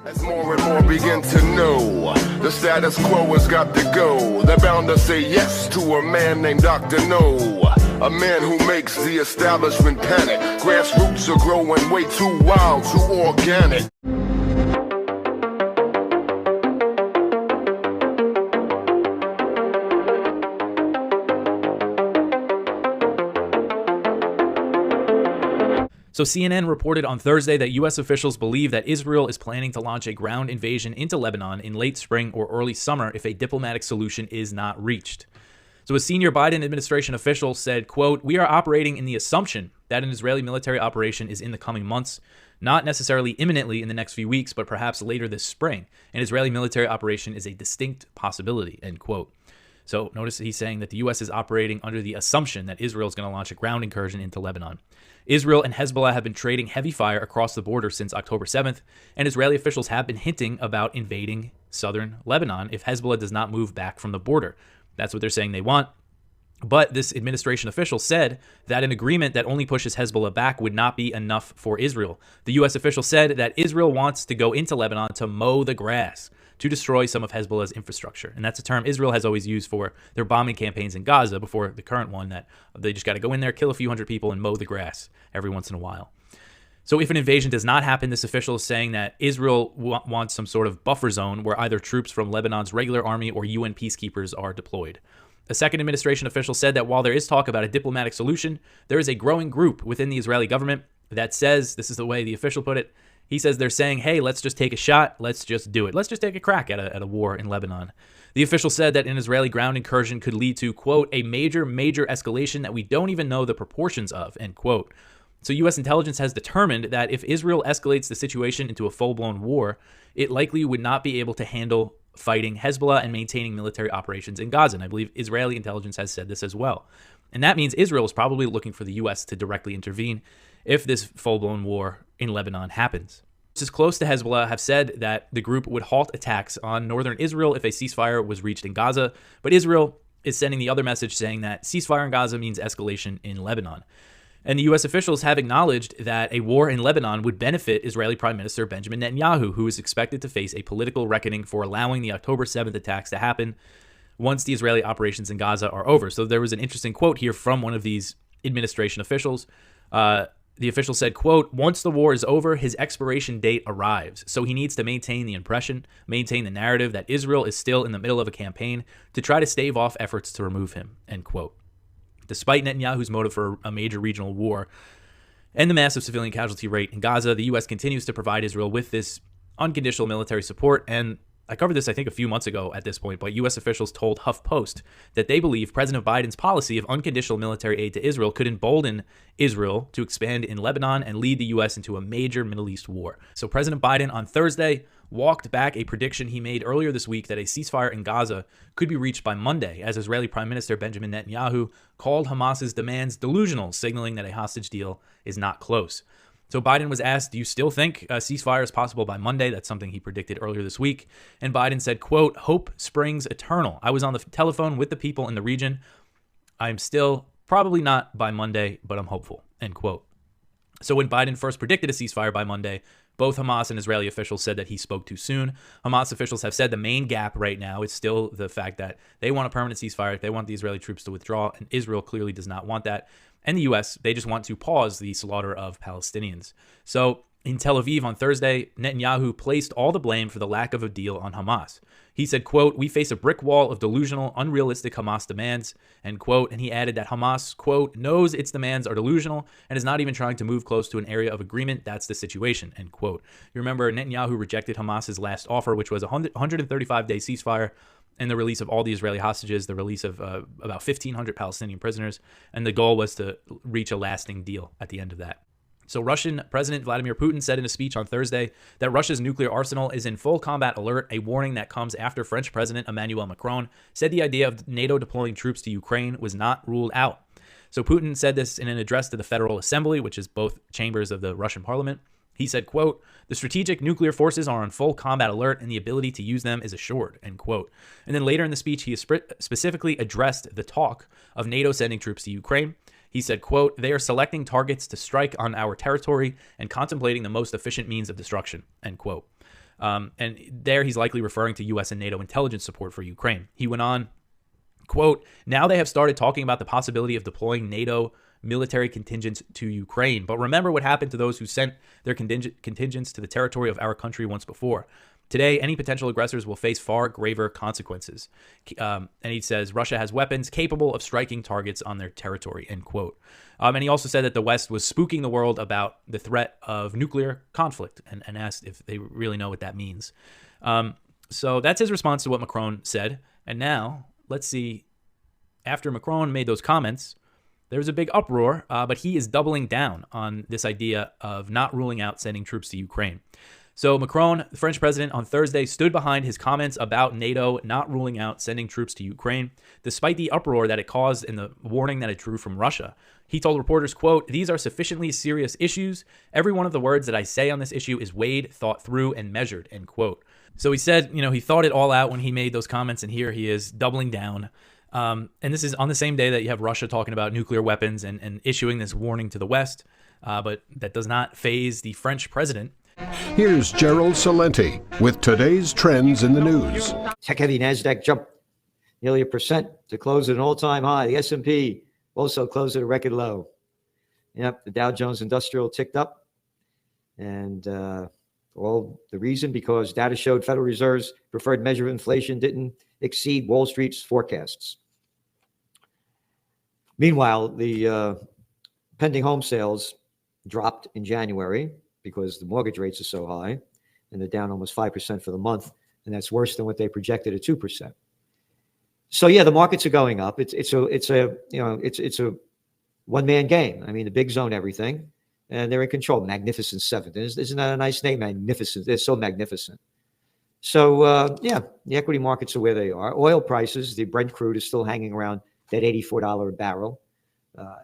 As more and more begin to know, the status quo has got to go. They're bound to say yes to a man named Dr. No, a man who makes the establishment panic. Grassroots are growing way too wild, too organic. So CNN reported on Thursday that U.S. officials believe that Israel is planning to launch a ground invasion into Lebanon in late spring or early summer if a diplomatic solution is not reached. So a senior Biden administration official said, quote, "We are operating in the assumption that an Israeli military operation is in the coming months, not necessarily imminently in the next few weeks, but perhaps later this spring. An Israeli military operation is a distinct possibility," end quote. So notice he's saying that the U.S. is operating under the assumption that Israel is going to launch a ground incursion into Lebanon. Israel and Hezbollah have been trading heavy fire across the border since October 7th, and Israeli officials have been hinting about invading southern Lebanon if Hezbollah does not move back from the border. That's what they're saying they want. But this administration official said that an agreement that only pushes Hezbollah back would not be enough for Israel. The U.S. official said that Israel wants to go into Lebanon to mow the grass, to destroy some of Hezbollah's infrastructure. And that's a term Israel has always used for their bombing campaigns in Gaza before the current one, that they just got to go in there, kill a few hundred people, and mow the grass every once in a while. So if an invasion does not happen, this official is saying that Israel wants some sort of buffer zone where either troops from Lebanon's regular army or UN peacekeepers are deployed. A second administration official said that while there is talk about a diplomatic solution, there is a growing group within the Israeli government that says, this is the way the official put it, he says they're saying, hey, let's just take a shot. Let's just do it. Let's just take a crack at a war in Lebanon. The official said that an Israeli ground incursion could lead to, quote, a major escalation that we don't even know the proportions of, end quote. So U.S. intelligence has determined that if Israel escalates the situation into a full-blown war, it likely would not be able to handle fighting Hezbollah and maintaining military operations in Gaza. And I believe Israeli intelligence has said this as well. And that means Israel is probably looking for the U.S. to directly intervene if this full-blown war in Lebanon happens. Sources close to Hezbollah have said that the group would halt attacks on northern Israel if a ceasefire was reached in Gaza, but Israel is sending the other message saying that ceasefire in Gaza means escalation in Lebanon. And the U.S. officials have acknowledged that a war in Lebanon would benefit Israeli Prime Minister Benjamin Netanyahu, who is expected to face a political reckoning for allowing the October 7th attacks to happen once the Israeli operations in Gaza are over. So there was an interesting quote here from one of these administration officials. The official said, quote, "Once the war is over, his expiration date arrives. So he needs to maintain the impression, maintain the narrative that Israel is still in the middle of a campaign to try to stave off efforts to remove him," end quote. Despite Netanyahu's motive for a major regional war and the massive civilian casualty rate in Gaza, the U.S. continues to provide Israel with this unconditional military support. And I covered this, I think, a few months ago at this point, but U.S. officials told HuffPost that they believe President Biden's policy of unconditional military aid to Israel could embolden Israel to expand in Lebanon and lead the U.S. into a major Middle East war. So President Biden on Thursday walked back a prediction he made earlier this week that a ceasefire in Gaza could be reached by Monday, as Israeli Prime Minister Benjamin Netanyahu called Hamas's demands delusional, signaling that a hostage deal is not close. So Biden was asked, do you still think a ceasefire is possible by Monday? That's something he predicted earlier this week. And Biden said, quote, "Hope springs eternal. I was on the telephone with the people in the region. I'm still probably not by Monday, but I'm hopeful," end quote. So when Biden first predicted a ceasefire by Monday, both Hamas and Israeli officials said that he spoke too soon. Hamas officials have said the main gap right now is still the fact that they want a permanent ceasefire. They want the Israeli troops to withdraw, and Israel clearly does not want that. And the U.S., they just want to pause the slaughter of Palestinians. So in Tel Aviv on Thursday, Netanyahu placed all the blame for the lack of a deal on Hamas. He said, quote, "We face a brick wall of delusional, unrealistic Hamas demands," end quote. And he added that Hamas, quote, "knows its demands are delusional and is not even trying to move close to an area of agreement. That's the situation," end quote. You remember Netanyahu rejected Hamas's last offer, which was a 135-day ceasefire and the release of all the Israeli hostages, the release of about 1,500 Palestinian prisoners. And the goal was to reach a lasting deal at the end of that. So Russian President Vladimir Putin said in a speech on Thursday that Russia's nuclear arsenal is in full combat alert, a warning that comes after French President Emmanuel Macron said the idea of NATO deploying troops to Ukraine was not ruled out. So Putin said this in an address to the Federal Assembly, which is both chambers of the Russian parliament. He said, quote, "The strategic nuclear forces are on full combat alert and the ability to use them is assured," end quote. And then later in the speech, he specifically addressed the talk of NATO sending troops to Ukraine. He said, quote, "They are selecting targets to strike on our territory and contemplating the most efficient means of destruction," end quote. And there he's likely referring to U.S. and NATO intelligence support for Ukraine. He went on, quote, now they have started talking about the possibility of deploying NATO military contingents to Ukraine. But remember what happened to those who sent their contingents to the territory of our country once before. Today, any potential aggressors will face far graver consequences. And he says Russia has weapons capable of striking targets on their territory, end quote. And he also said that the West was spooking the world about the threat of nuclear conflict and asked if they really know what that means. So that's his response to what Macron said. And now let's see, after Macron made those comments, there was a big uproar, but he is doubling down on this idea of not ruling out sending troops to Ukraine. So Macron, the French president, on Thursday stood behind his comments about NATO not ruling out sending troops to Ukraine, despite the uproar that it caused and the warning that it drew from Russia. He told reporters, quote, these are sufficiently serious issues. Every one of the words that I say on this issue is weighed, thought through, and measured, end quote. So he said, he thought it all out when he made those comments, and here he is doubling down. And this is on the same day that you have Russia talking about nuclear weapons and issuing this warning to the West, but that does not faze the French president. Here's Gerald Salenti with today's trends in the news. Tech-heavy NASDAQ jumped nearly 1% to close at an all-time high. The S&P also closed at a record low. Yep, the Dow Jones Industrial ticked up. And all the reason because data showed Federal Reserve's preferred measure of inflation didn't exceed Wall Street's forecasts. Meanwhile, the pending home sales dropped in January because the mortgage rates are so high, and they're down almost 5% for the month, and that's worse than what they projected at 2%. So yeah, the markets are going up. It's a one-man game. I mean, the bigs own everything, and they're in control. Magnificent Seven. Isn't that a nice name? Magnificent. They're so magnificent. So yeah, the equity markets are where they are. Oil prices, the Brent crude is still hanging around that $84 a barrel,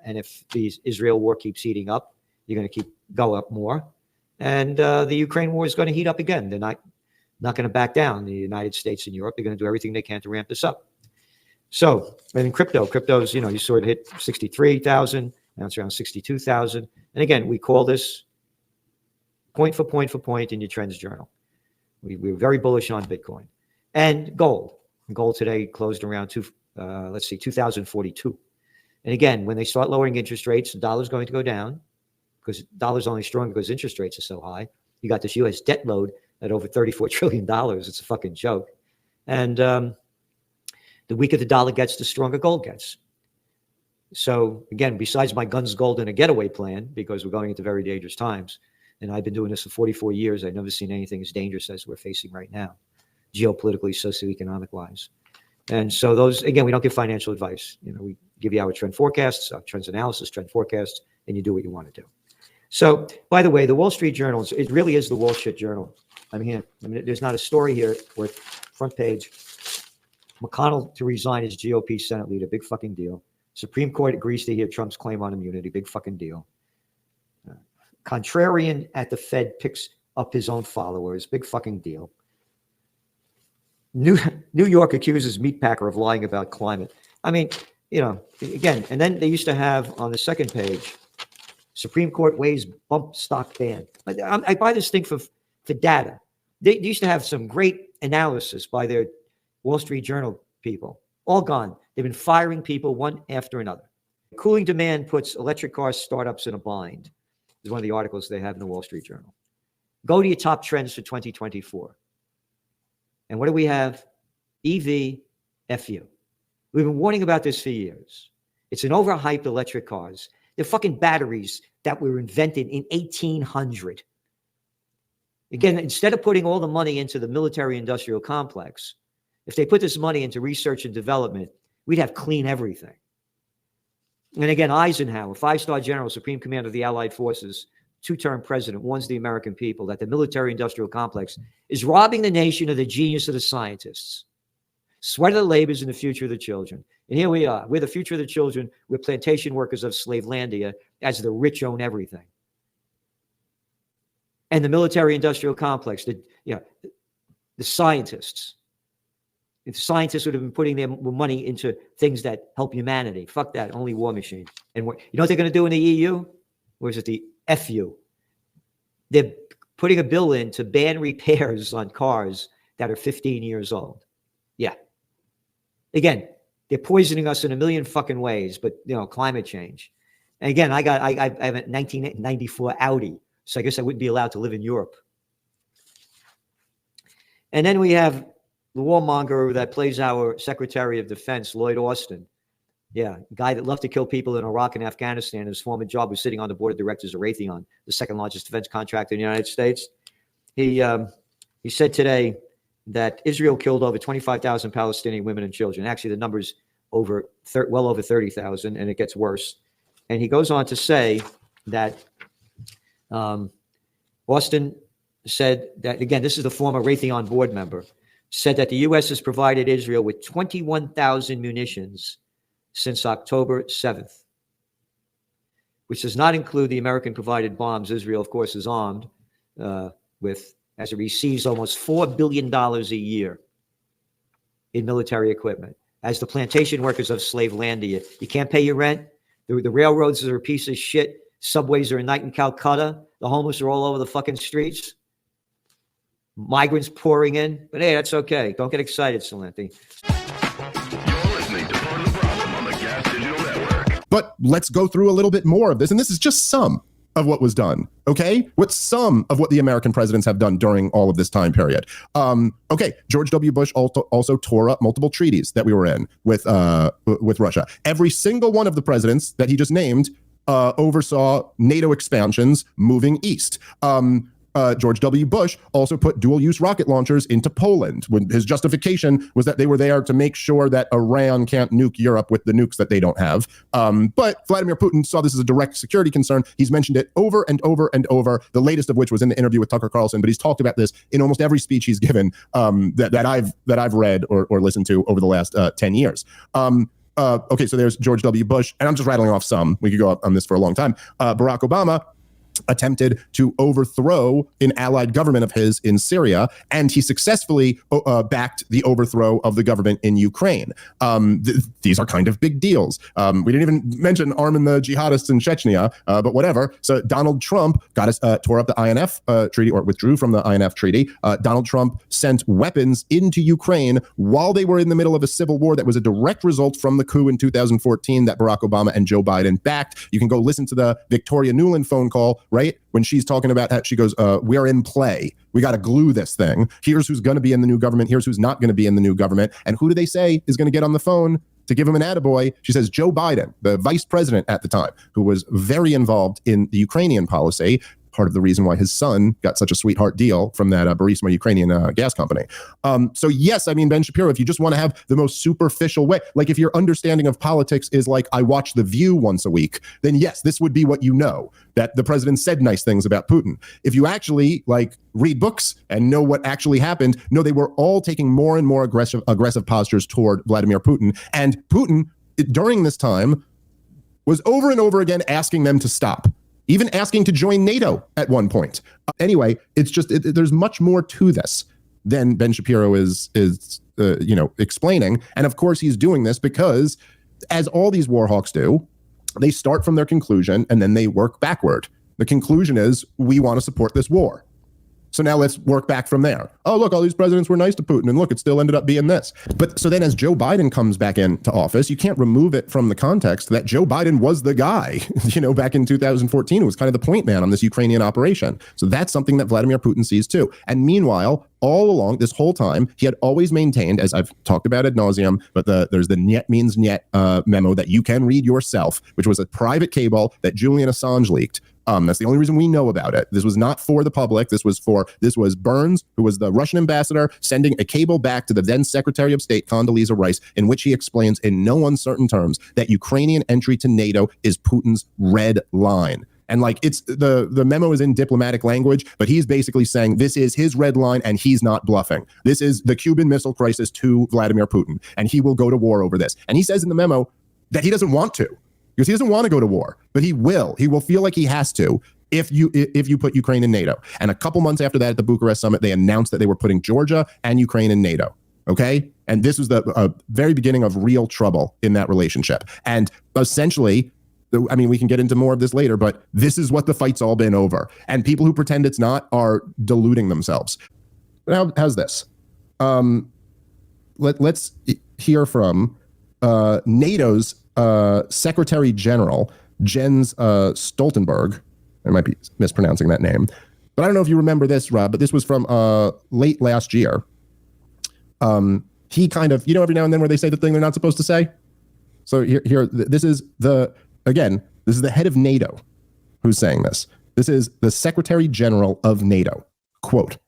and if the Israel war keeps heating up, you're going to keep go up more. And the Ukraine war is going to heat up again. They're not going to back down. The United States and Europe, they're going to do everything they can to ramp this up. So, and in crypto's, you sort of hit 63,000. Now it's around 62,000. And again, we call this point for point in your trends journal. We're very bullish on Bitcoin and gold. Gold today closed around 2,042. And again, when they start lowering interest rates, the dollar's going to go down, because the dollar's only strong because interest rates are so high. You got this U.S. debt load at over $34 trillion. It's a fucking joke. And the weaker the dollar gets, the stronger gold gets. So again, besides my guns, gold, and a getaway plan, because we're going into very dangerous times, and I've been doing this for 44 years, I've never seen anything as dangerous as we're facing right now, geopolitically, socioeconomic-wise. And so those, again, we don't give financial advice. We give you our trend forecasts, our trends analysis, trend forecasts, and you do what you want to do. So, by the way, the Wall Street Journal, it really is the Wall Street Journal. There's not a story here worth front page. McConnell to resign as GOP Senate leader, big fucking deal. Supreme Court agrees to hear Trump's claim on immunity, big fucking deal. Contrarian at the Fed picks up his own followers, big fucking deal. New York accuses meatpacker of lying about climate. Again, and then they used to have on the second page, Supreme Court weighs bump stock ban. I buy this thing for data. They used to have some great analysis by their Wall Street Journal people. All gone. They've been firing people one after another. Cooling demand puts electric car startups in a bind, is one of the articles they have in the Wall Street Journal. Go to your top trends for 2024. And what do we have? EV, FU. We've been warning about this for years. It's an overhyped electric cars. They're fucking batteries that were invented in 1800. Again, instead of putting all the money into the military-industrial complex, if they put this money into research and development, we'd have clean everything. And again, Eisenhower, 5-star general, supreme commander of the Allied forces, 2-term president, warns the American people that the military-industrial complex is robbing the nation of the genius of the scientists, sweat of the labors, and the future of the children. And here we are. We're the future of the children. We're plantation workers of Slavelandia as the rich own everything. And the military-industrial complex, the scientists. If scientists would have been putting their money into things that help humanity. Fuck that. Only war machine. And you know what they're going to do in the EU? Or is it the FU? They're putting a bill in to ban repairs on cars that are 15 years old. Yeah. Again, they're poisoning us in a million fucking ways, but climate change. And again, I have a 1994 Audi, so I guess I wouldn't be allowed to live in Europe. And then we have the warmonger that plays our Secretary of Defense, Lloyd Austin. Yeah, guy that loved to kill people in Iraq and Afghanistan. His former job was sitting on the board of directors of Raytheon, the second largest defense contractor in the United States. He said today that Israel killed over 25,000 Palestinian women and children. Actually, the number's well over 30,000, and it gets worse. And he goes on to say that Austin said that, again, this is the former Raytheon board member, said that the U.S. has provided Israel with 21,000 munitions since October 7th, which does not include the American-provided bombs Israel, of course, is armed with, as it receives almost $4 billion a year in military equipment. As the plantation workers of Slavelandia, you can't pay your rent. The railroads are a piece of shit. Subways are a night in Calcutta. The homeless are all over the fucking streets. Migrants pouring in. But hey, that's okay. Don't get excited, Celente. You're listening to Part of the Problem on the Gas Digital Network. But let's go through a little bit more of this. And this is just some of what was done, okay? What's some of what the American presidents have done during all of this time period? Okay, George W. Bush also tore up multiple treaties that we were in with Russia. Every single one of the presidents that he just named oversaw NATO expansions moving east. George W. Bush also put dual-use rocket launchers into Poland when his justification was that they were there to make sure that Iran can't nuke Europe with the nukes that they don't have. But Vladimir Putin saw this as a direct security concern. He's mentioned it over and over and over, the latest of which was in the interview with Tucker Carlson, but he's talked about this in almost every speech he's given that I've read or listened to over the last 10 years. Okay, so there's George W. Bush, and I'm just rattling off some. We could go on this for a long time. Barack Obama attempted to overthrow an allied government of his in Syria, and he successfully backed the overthrow of the government in Ukraine. These are kind of big deals. We didn't even mention arming the jihadists in Chechnya, but whatever. So Donald Trump tore up the INF treaty, or withdrew from the INF treaty. Donald Trump sent weapons into Ukraine while they were in the middle of a civil war that was a direct result from the coup in 2014 that Barack Obama and Joe Biden backed. You can go listen to the Victoria Nuland phone call, right? When she's talking about how she goes, we're in play. We got to glue this thing. Here's who's going to be in the new government. Here's who's not going to be in the new government. And who do they say is going to get on the phone to give him an attaboy? She says Joe Biden, the vice president at the time, who was very involved in the Ukrainian policy, part of the reason why his son got such a sweetheart deal from that Burisma Ukrainian gas company. So yes, I mean, Ben Shapiro, if you just want to have the most superficial way, like if your understanding of politics is like, I watch The View once a week, then yes, this would be what you know, that the president said nice things about Putin. If you actually like read books and know what actually happened, no, they were all taking more and more aggressive postures toward Vladimir Putin. And Putin, during this time, was over and over again asking them to stop. Even asking to join NATO at one point. Anyway, it's just there's much more to this than Ben Shapiro is explaining. And of course, he's doing this because, as all these war hawks do, they start from their conclusion and then they work backward. The conclusion is, we want to support this war. So now let's work back from there. Oh, look, all these presidents were nice to Putin, and look, it still ended up being this. But so then as Joe Biden comes back into office, you can't remove it from the context that Joe Biden was the guy, back in 2014, who was kind of the point man on this Ukrainian operation. So that's something that Vladimir Putin sees too. And meanwhile, all along this whole time, he had always maintained, as I've talked about ad nauseum, but there's the Niet means Niet memo that you can read yourself, which was a private cable that Julian Assange leaked. That's the only reason we know about it. This was not for the public. This was Burns, who was the Russian ambassador, sending a cable back to the then Secretary of State, Condoleezza Rice, in which he explains in no uncertain terms that Ukrainian entry to NATO is Putin's red line. And like it's the memo is in diplomatic language, but he's basically saying this is his red line and he's not bluffing. This is the Cuban Missile Crisis to Vladimir Putin, and he will go to war over this. And he says in the memo that he doesn't want to. Because he doesn't want to go to war, but he will. He will feel like he has to if you put Ukraine in NATO. And a couple months after that, at the Bucharest summit, they announced that they were putting Georgia and Ukraine in NATO. Okay, and this was the very beginning of real trouble in that relationship. And essentially, I mean, we can get into more of this later, but this is what the fight's all been over. And people who pretend it's not are deluding themselves. Now, how's this? Let's hear from NATO's Secretary General, Jens Stoltenberg. I might be mispronouncing that name. But I don't know if you remember this, Rob, but this was from late last year. He kind of, every now and then where they say the thing they're not supposed to say. So this is the head of NATO who's saying this. This is the Secretary General of NATO. Quote,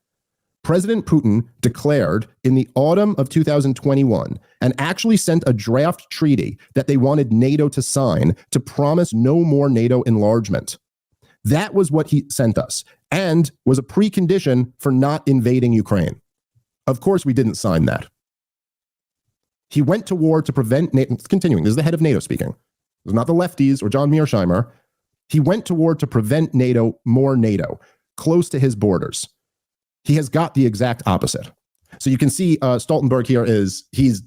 President Putin declared in the autumn of 2021 and actually sent a draft treaty that they wanted NATO to sign to promise no more NATO enlargement. That was what he sent us and was a precondition for not invading Ukraine. Of course, we didn't sign that. He went to war to prevent NATO. Continuing, this is the head of NATO speaking. This is not the lefties or John Mearsheimer. He went to war to prevent more NATO, close to his borders. He has got the exact opposite. So you can see Stoltenberg here he's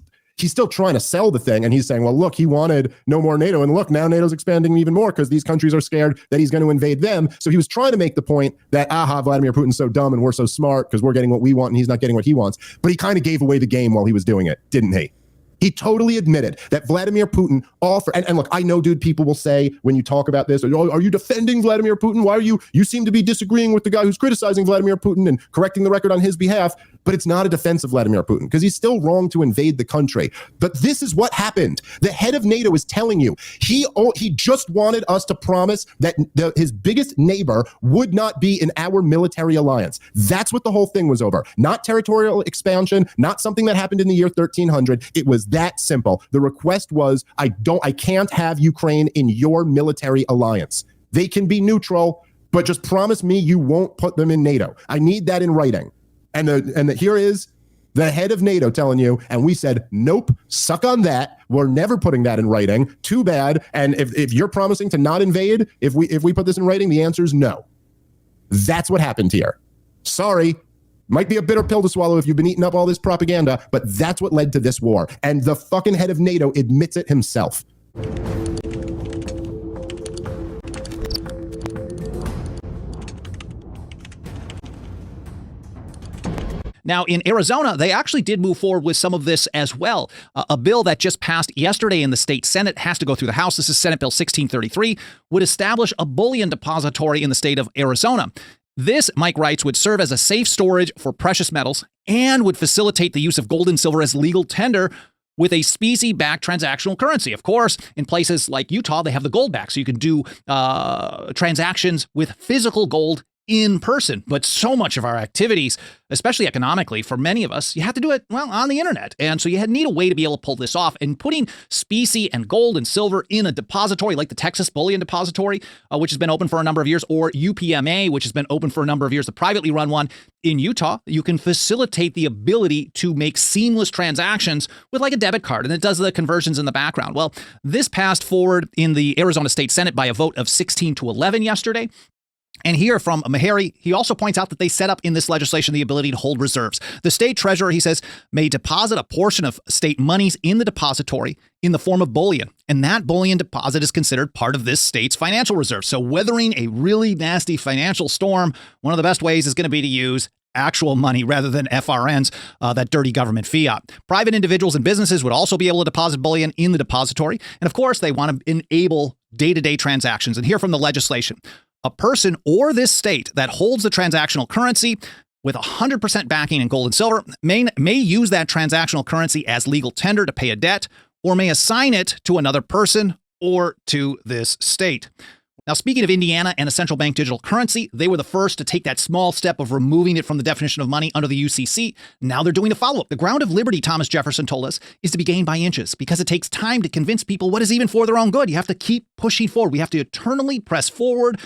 still trying to sell the thing, and he's saying, well, look, he wanted no more NATO, and look, now NATO's expanding even more because these countries are scared that he's going to invade them. So he was trying to make the point that, Vladimir Putin's so dumb and we're so smart because we're getting what we want and he's not getting what he wants. But he kind of gave away the game while he was doing it, didn't he? He totally admitted that Vladimir Putin offered, and look, I know, dude, people will say when you talk about this, oh, are you defending Vladimir Putin? Why are you seem to be disagreeing with the guy who's criticizing Vladimir Putin and correcting the record on his behalf. But it's not a defense of Vladimir Putin because he's still wrong to invade the country. But this is what happened. The head of NATO is telling you he just wanted us to promise that his biggest neighbor would not be in our military alliance. That's what the whole thing was over. Not territorial expansion, not something that happened in the year 1300. It was that simple. The request was, I can't have Ukraine in your military alliance. They can be neutral, but just promise me you won't put them in NATO. I need that in writing. And here is the head of NATO telling you, and we said, nope, suck on that. We're never putting that in writing. Too bad. And if you're promising to not invade, if we put this in writing, the answer is no. That's what happened here. Sorry. Might be a bitter pill to swallow if you've been eating up all this propaganda, but that's what led to this war. And the fucking head of NATO admits it himself. Now, in Arizona, they actually did move forward with some of this as well. A bill that just passed yesterday in the state Senate has to go through the House. This is Senate Bill 1633, would establish a bullion depository in the state of Arizona. This, Mike writes, would serve as a safe storage for precious metals and would facilitate the use of gold and silver as legal tender with a specie-backed transactional currency. Of course, in places like Utah, they have the gold back, so you can do transactions with physical gold in person. But so much of our activities, especially economically, for many of us, you have to do it, on the internet. And so you need a way to be able to pull this off. And putting specie and gold and silver in a depository like the Texas Bullion Depository, which has been open for a number of years, or UPMA, which has been open for a number of years, the privately run one in Utah, you can facilitate the ability to make seamless transactions with like a debit card, and it does the conversions in the background. Well, this passed forward in the Arizona State Senate by a vote of 16-11 yesterday. And here from Meharry, he also points out that they set up in this legislation the ability to hold reserves. The state treasurer, he says, may deposit a portion of state monies in the depository in the form of bullion. And that bullion deposit is considered part of this state's financial reserve. So weathering a really nasty financial storm, one of the best ways is going to be to use actual money rather than FRNs, that dirty government fiat. Private individuals and businesses would also be able to deposit bullion in the depository. And of course, they want to enable day-to-day transactions. And here from the legislation, a person or this state that holds the transactional currency with 100% backing in gold and silver may use that transactional currency as legal tender to pay a debt, or may assign it to another person or to this state. Now, speaking of Indiana and a central bank digital currency, they were the first to take that small step of removing it from the definition of money under the UCC. Now they're doing the follow-up. The ground of liberty, Thomas Jefferson told us, is to be gained by inches, because it takes time to convince people what is even for their own good. You have to keep pushing forward. We have to eternally press forward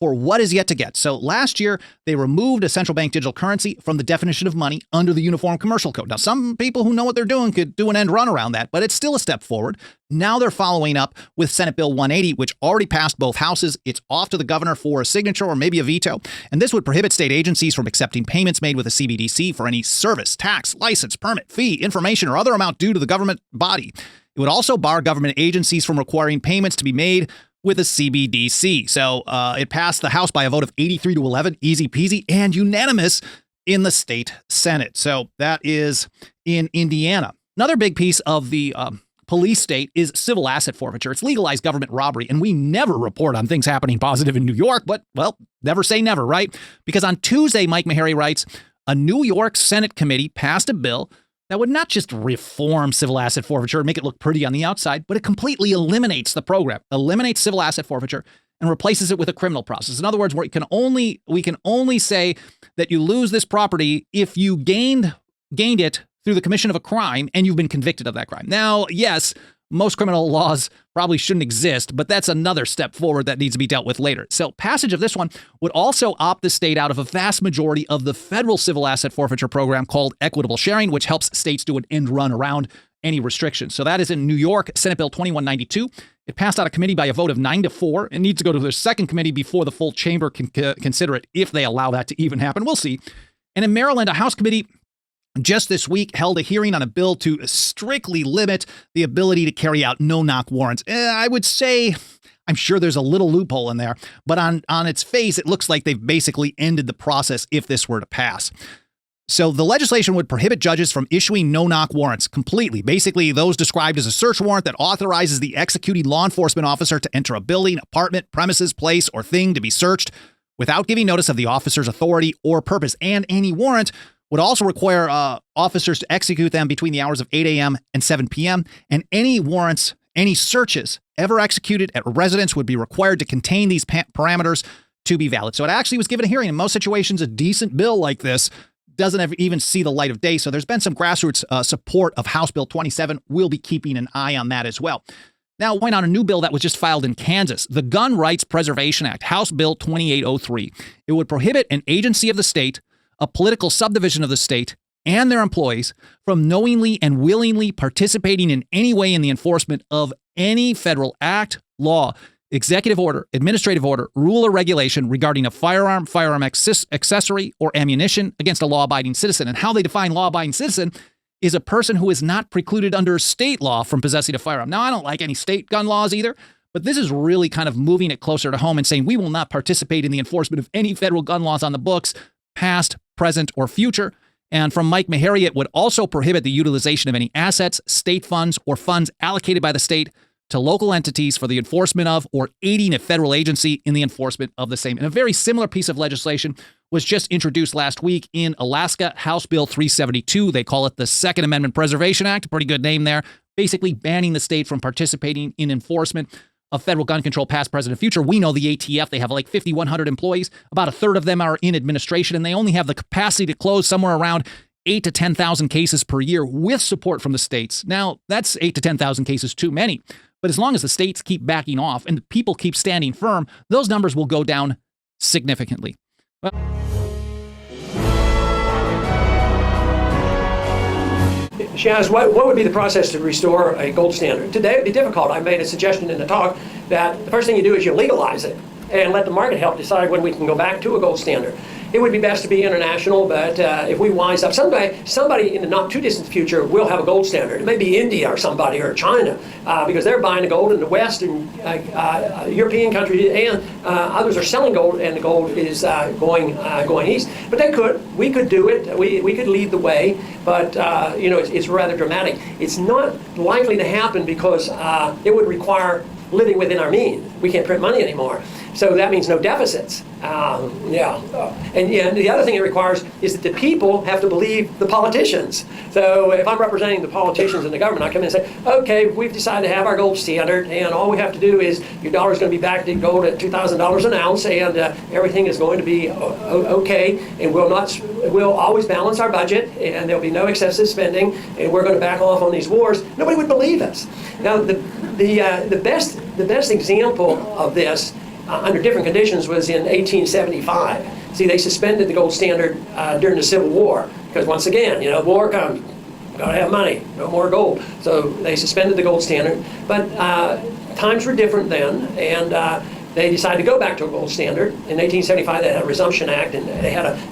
for what is yet to get. So last year, they removed a central bank digital currency from the definition of money under the Uniform Commercial Code. Now, some people who know what they're doing could do an end run around that, but it's still a step forward. Now they're following up with Senate Bill 180, which already passed both houses. It's off to the governor for a signature or maybe a veto. And this would prohibit state agencies from accepting payments made with a CBDC for any service, tax, license, permit, fee, information, or other amount due to the government body. It would also bar government agencies from requiring payments to be made with a CBDC. So it passed the House by a vote of 83-11, easy peasy, and unanimous in the state Senate. So that is in Indiana. Another big piece of the police state is civil asset forfeiture. It's legalized government robbery, and we never report on things happening positive in New York, but, well, never say never, right? Because on Tuesday, Mike Meharry writes, a New York Senate committee passed a bill that would not just reform civil asset forfeiture and make it look pretty on the outside, but it completely eliminates the program, eliminates civil asset forfeiture, and replaces it with a criminal process. In other words, we can only say that you lose this property if you gained it through the commission of a crime and you've been convicted of that crime. Now, yes, most criminal laws probably shouldn't exist, but that's another step forward that needs to be dealt with later. So passage of this one would also opt the state out of a vast majority of the federal civil asset forfeiture program called equitable sharing, which helps states do an end run around any restrictions. So that is in New York, Senate Bill 2192. It passed out of committee by a vote of 9-4. It needs to go to the second committee before the full chamber can consider it, if they allow that to even happen. We'll see. And in Maryland, a House committee just this week held a hearing on a bill to strictly limit the ability to carry out no-knock warrants. I would say, I'm sure there's a little loophole in there, but on its face, it looks like they've basically ended the process if this were to pass. So the legislation would prohibit judges from issuing no-knock warrants completely. Basically, those described as a search warrant that authorizes the executing law enforcement officer to enter a building, apartment, premises, place, or thing to be searched without giving notice of the officer's authority or purpose. And any warrant would also require officers to execute them between the hours of 8 a.m. and 7 p.m. And any warrants, any searches ever executed at a residence would be required to contain these parameters to be valid. So it actually was given a hearing. In most situations, a decent bill like this doesn't ever even see the light of day. So there's been some grassroots support of House Bill 27. We'll be keeping an eye on that as well. Now, point out a new bill that was just filed in Kansas, the Gun Rights Preservation Act, House Bill 2803. It would prohibit an agency of the state, a political subdivision of the state, and their employees from knowingly and willingly participating in any way in the enforcement of any federal act, law, executive order, administrative order, rule, or regulation regarding a firearm, accessory, or ammunition against a law-abiding citizen. And how they define law-abiding citizen is a person who is not precluded under state law from possessing a firearm. Now, I don't like any state gun laws either, but this is really kind of moving it closer to home and saying we will not participate in the enforcement of any federal gun laws on the books, past, present, or future. And from Mike Meharry, it would also prohibit the utilization of any assets, state funds, or funds allocated by the state to local entities for the enforcement of or aiding a federal agency in the enforcement of the same. And a very similar piece of legislation was just introduced last week in Alaska, House Bill 372. They call it the Second Amendment Preservation Act. Pretty good name there. Basically banning the state from participating in enforcement of federal gun control, past, present, and future. We know the ATF, they have like 5,100 employees. About a third of them are in administration, and they only have the capacity to close somewhere around 8 to 10,000 cases per year with support from the states. Now, that's 8 to 10,000 cases too many. But as long as the states keep backing off and the people keep standing firm, those numbers will go down significantly. Well, she asked, what would be the process to restore a gold standard? Today it would be difficult. I made a suggestion in the talk that the first thing you do is you legalize it and let the market help decide when we can go back to a gold standard. It would be best to be international, but if we wise up, somebody in the not too distant future will have a gold standard. It may be India or somebody, or China, because they're buying the gold in the West, and European countries and others are selling gold, and the gold is going east. But we could do it. We could lead the way, but it's rather dramatic. It's not likely to happen because it would require living within our means. We can't print money anymore. So that means no deficits. And the other thing it requires is that the people have to believe the politicians. So if I'm representing the politicians in the government, I come in and say, okay, we've decided to have our gold standard, and all we have to do is your dollar is going to be backed in gold at $2,000 an ounce, and everything is going to be okay, and we'll always balance our budget, and there'll be no excessive spending, and we're going to back off on these wars. Nobody would believe us. Now, the best example of this under different conditions was in 1875. See, they suspended the gold standard during the Civil War because once again, war comes, gotta have money, no more gold. So they suspended the gold standard. But times were different then, and they decided to go back to a gold standard. In 1875, they had a Resumption Act, and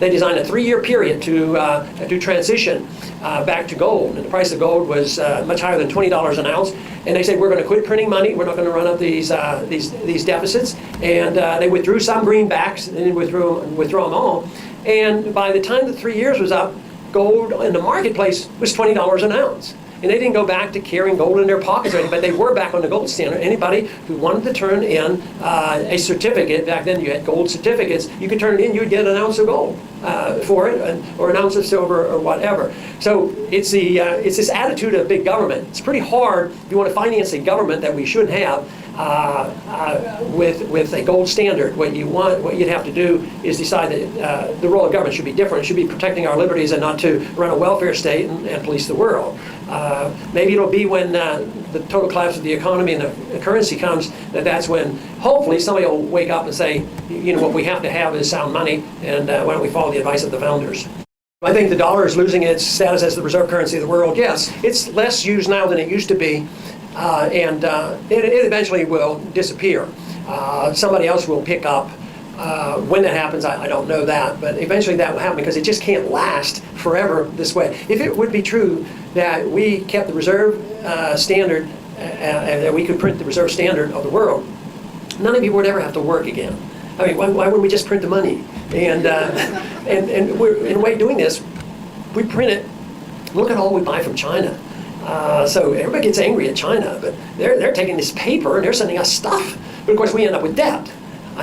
they designed a 3-year period to transition back to gold. And the price of gold was much higher than $20 an ounce. And they said, we're going to quit printing money. We're not going to run up these deficits. And they withdrew some greenbacks, and then withdrew them all. And by the time the 3 years was up, gold in the marketplace was $20 an ounce. And they didn't go back to carrying gold in their pockets or anything, but they were back on the gold standard. Anybody who wanted to turn in a certificate, back then you had gold certificates, you could turn it in, you would get an ounce of gold for it, or an ounce of silver or whatever. So it's this attitude of big government. It's pretty hard if you want to finance a government that we shouldn't have with a gold standard. What you'd have to do is decide that the role of government should be different. It should be protecting our liberties and not to run a welfare state and police the world. Maybe it'll be when the total collapse of the economy and the currency comes, that's when hopefully somebody will wake up and say, you know, what we have to have is sound money, and why don't we follow the advice of the founders. I think the dollar is losing its status as the reserve currency of the world. Yes, it's less used now than it used to be, and it eventually will disappear. Somebody else will pick up. When that happens, I don't know that, but eventually that will happen because it just can't last forever this way. If it would be true that we kept the reserve standard, and that we could print the reserve standard of the world, none of you would ever have to work again. I mean, why wouldn't we just print the money? And we're, in a way, doing this, we print it. Look at all we buy from China. So everybody gets angry at China, but they're taking this paper and they're sending us stuff. But of course, we end up with debt.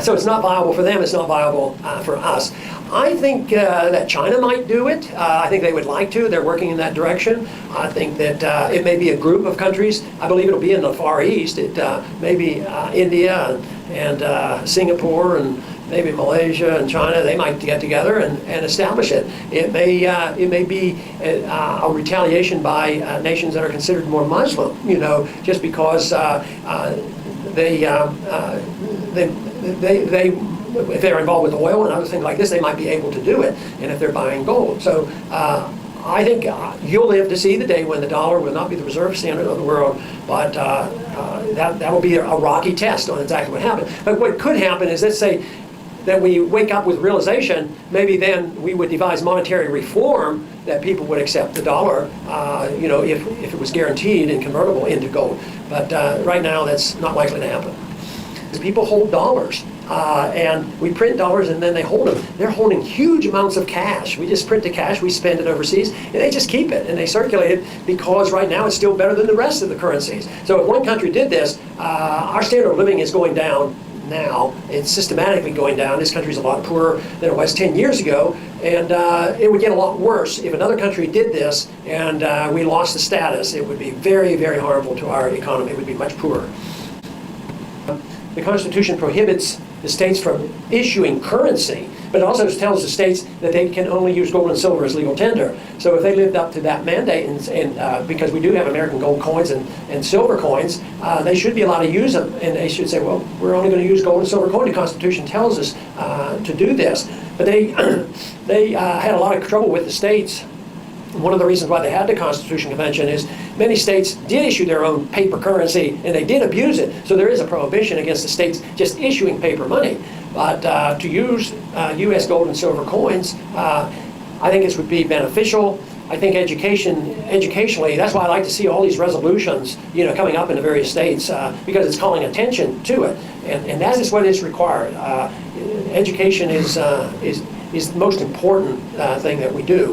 So it's not viable for them, it's not viable for us. I think that China might do it. I think they would like to. They're working in that direction. I think that it may be a group of countries. I believe it'll be in the Far East. It may be India and Singapore and maybe Malaysia and China. They might get together and establish it. It may be a retaliation by nations that are considered more Muslim, you know, just because if they're involved with oil and other things like this, they might be able to do it, and if they're buying gold. So I think you'll live to see the day when the dollar will not be the reserve standard of the world, but that will be a rocky test on exactly what happened. But what could happen is, let's say that we wake up with realization, maybe then we would devise monetary reform that people would accept the dollar, you know, if it was guaranteed and convertible into gold. But right now, that's not likely to happen. People hold dollars, and we print dollars and then they hold them. They're holding huge amounts of cash. We just print the cash, we spend it overseas, and they just keep it and they circulate it because right now it's still better than the rest of the currencies. So if one country did this, our standard of living is going down now. It's systematically going down. This country's a lot poorer than it was 10 years ago, and it would get a lot worse if another country did this and we lost the status. It would be very, very harmful to our economy. It would be much poorer. The Constitution prohibits the states from issuing currency, but it also tells the states that they can only use gold and silver as legal tender. So if they lived up to that mandate, and because we do have American gold coins and silver coins, they should be allowed to use them. And they should say, well, we're only going to use gold and silver coin. The Constitution tells us to do this. But they had a lot of trouble with the states. One of the reasons why they had the Constitution Convention is many states did issue their own paper currency, and they did abuse it. So there is a prohibition against the states just issuing paper money. But to use U.S. gold and silver coins, I think this would be beneficial. I think educationally, that's why I like to see all these resolutions, you know, coming up in the various states, because it's calling attention to it, and that is what is required. Education is the most important thing that we do.